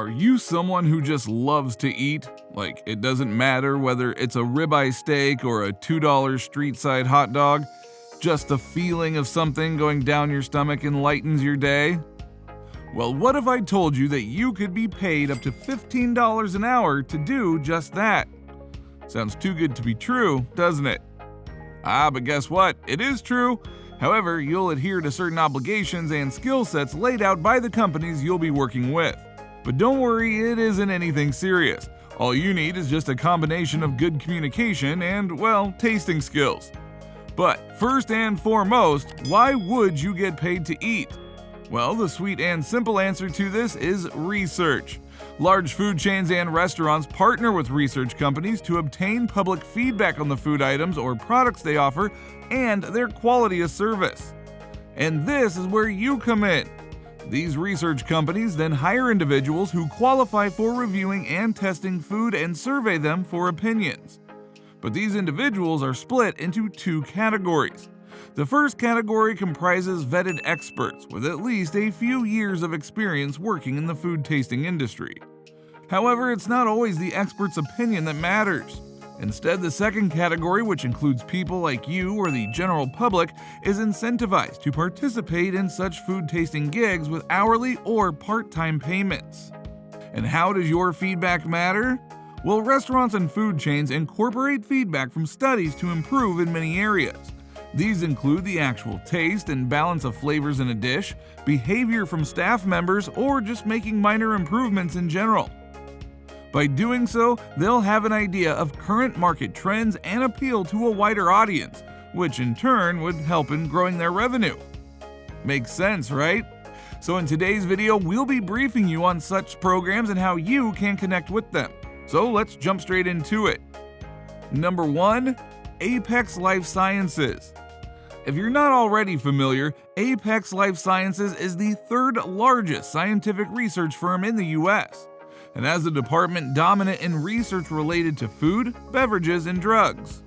Are you someone who just loves to eat? Like, it doesn't matter whether it's a ribeye steak or a $2 street side hot dog? Just the feeling of something going down your stomach enlightens your day? Well, what if I told you that you could be paid up to $15 an hour to do just that? Sounds too good to be true, doesn't it? But guess what? It is true. However, you'll adhere to certain obligations and skill sets laid out by the companies you'll be working with. But don't worry, it isn't anything serious. All you need is just a combination of good communication and, well, tasting skills. But first and foremost, why would you get paid to eat? Well, the sweet and simple answer to this is research. Large food chains and restaurants partner with research companies to obtain public feedback on the food items or products they offer and their quality of service. And this is where you come in. These research companies then hire individuals who qualify for reviewing and testing food and survey them for opinions. But these individuals are split into two categories. The first category comprises vetted experts with at least a few years of experience working in the food tasting industry. However, it's not always the expert's opinion that matters. Instead, the second category, which includes people like you or the general public, is incentivized to participate in such food tasting gigs with hourly or part-time payments. And how does your feedback matter? Well, restaurants and food chains incorporate feedback from studies to improve in many areas. These include the actual taste and balance of flavors in a dish, behavior from staff members, or just making minor improvements in general. By doing so, they'll have an idea of current market trends and appeal to a wider audience, which in turn would help in growing their revenue. Makes sense, right? So in today's video, we'll be briefing you on such programs and how you can connect with them. So let's jump straight into it. Number 1, Apex Life Sciences. If you're not already familiar, Apex Life Sciences is the third largest scientific research firm in the US. And has a department dominant in research related to food, beverages, and drugs.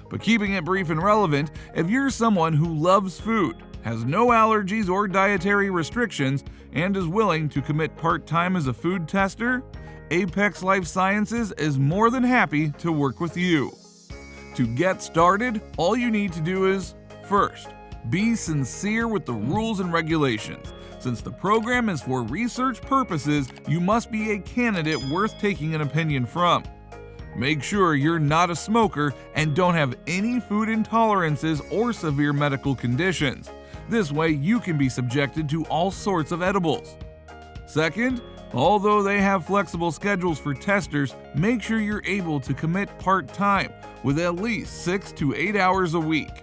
But keeping it brief and relevant, if you're someone who loves food, has no allergies or dietary restrictions, and is willing to commit part-time as a food tester, Apex Life Sciences is more than happy to work with you. To get started, all you need to do is, first, be sincere with the rules and regulations. Since the program is for research purposes, you must be a candidate worth taking an opinion from. Make sure you're not a smoker and don't have any food intolerances or severe medical conditions. This way you can be subjected to all sorts of edibles. Second, although they have flexible schedules for testers, make sure you're able to commit part-time with at least 6 to 8 hours a week.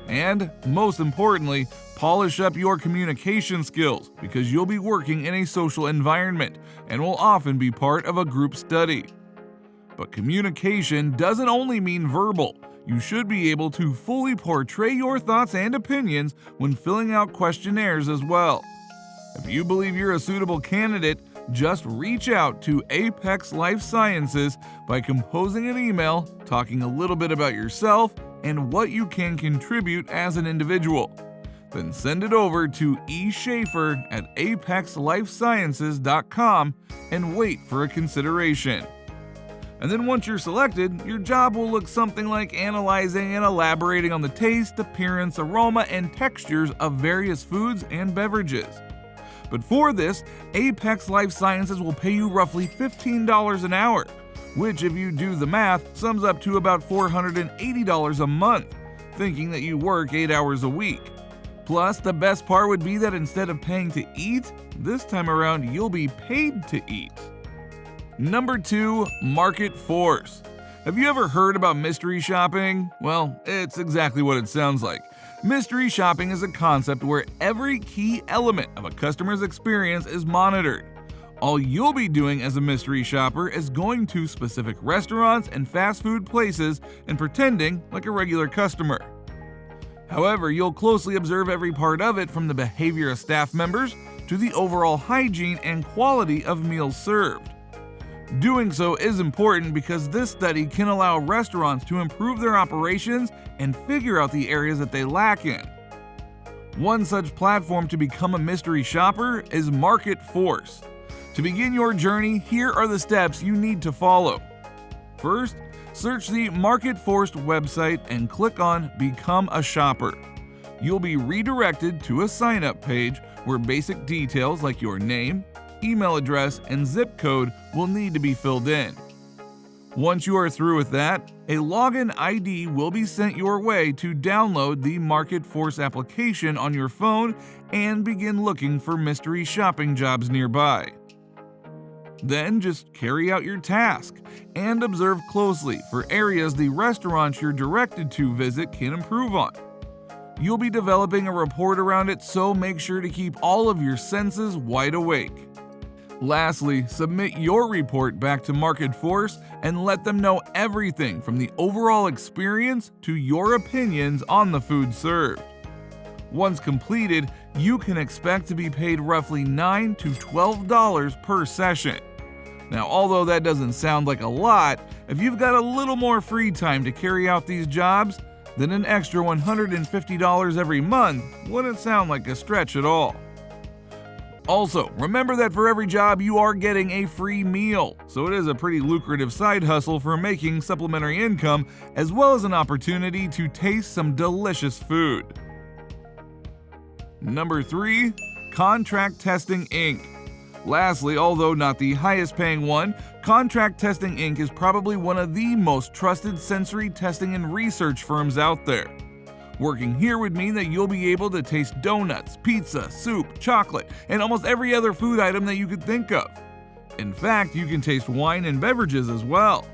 And, most importantly, polish up your communication skills because you'll be working in a social environment and will often be part of a group study. But communication doesn't only mean verbal. You should be able to fully portray your thoughts and opinions when filling out questionnaires as well. If you believe you're a suitable candidate, just reach out to Apex Life Sciences by composing an email talking a little bit about yourself and what you can contribute as an individual. Then send it over to eschaefer@apexlifesciences.com and wait for a consideration. And then once you're selected, your job will look something like analyzing and elaborating on the taste, appearance, aroma, and textures of various foods and beverages. But for this, Apex Life Sciences will pay you roughly $15 an hour, which if you do the math, sums up to about $480 a month, thinking that you work 8 hours a week. Plus, the best part would be that instead of paying to eat, this time around you'll be paid to eat. Number 2, Market Force. Have you ever heard about mystery shopping? Well, it's exactly what it sounds like. Mystery shopping is a concept where every key element of a customer's experience is monitored. All you'll be doing as a mystery shopper is going to specific restaurants and fast food places and pretending like a regular customer. However, you'll closely observe every part of it, from the behavior of staff members to the overall hygiene and quality of meals served. Doing so is important because this study can allow restaurants to improve their operations and figure out the areas that they lack in. One such platform to become a mystery shopper is Market Force. To begin your journey, here are the steps you need to follow. First, search the Market Force website and click on Become a Shopper. You'll be redirected to a sign-up page where basic details like your name, email address, and zip code will need to be filled in. Once you are through with that, a login ID will be sent your way to download the Market Force application on your phone and begin looking for mystery shopping jobs nearby. Then just carry out your task and observe closely for areas the restaurants you're directed to visit can improve on. You'll be developing a report around it, so make sure to keep all of your senses wide awake. Lastly, submit your report back to Market Force and let them know everything from the overall experience to your opinions on the food served. Once completed, you can expect to be paid roughly $9 to $12 per session. Now, although that doesn't sound like a lot, if you've got a little more free time to carry out these jobs, then an extra $150 every month wouldn't sound like a stretch at all. Also, remember that for every job you are getting a free meal, so it is a pretty lucrative side hustle for making supplementary income, as well as an opportunity to taste some delicious food. Number 3. Contract Testing Inc. Lastly, although not the highest paying one, Contract Testing Inc. is probably one of the most trusted sensory testing and research firms out there. Working here would mean that you'll be able to taste donuts, pizza, soup, chocolate, and almost every other food item that you could think of. In fact, you can taste wine and beverages as well.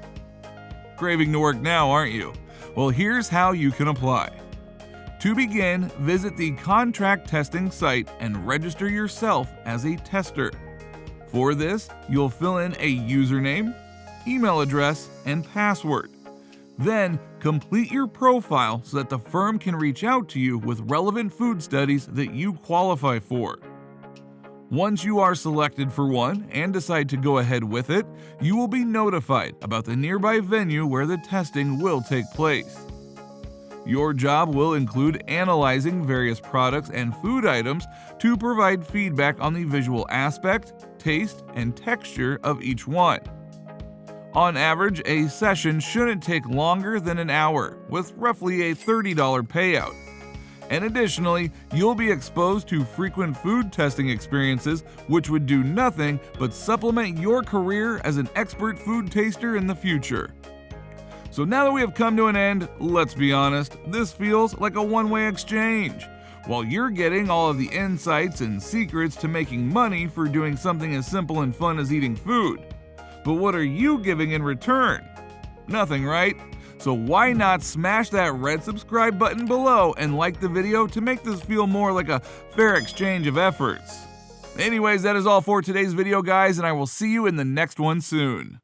Craving to work now, aren't you? Well, here's how you can apply. To begin, visit the contract testing site and register yourself as a tester. For this, you'll fill in a username, email address, and password. Then, complete your profile so that the firm can reach out to you with relevant food studies that you qualify for. Once you are selected for one and decide to go ahead with it, you will be notified about the nearby venue where the testing will take place. Your job will include analyzing various products and food items to provide feedback on the visual aspect, taste, and texture of each one. On average, a session shouldn't take longer than an hour, with roughly a $30 payout. And additionally, you'll be exposed to frequent food testing experiences, which would do nothing but supplement your career as an expert food taster in the future. So now that we have come to an end, let's be honest, this feels like a one-way exchange. While you're getting all of the insights and secrets to making money for doing something as simple and fun as eating food. But what are you giving in return? Nothing, right? So why not smash that red subscribe button below and like the video to make this feel more like a fair exchange of efforts. Anyways, that is all for today's video, guys, and I will see you in the next one soon.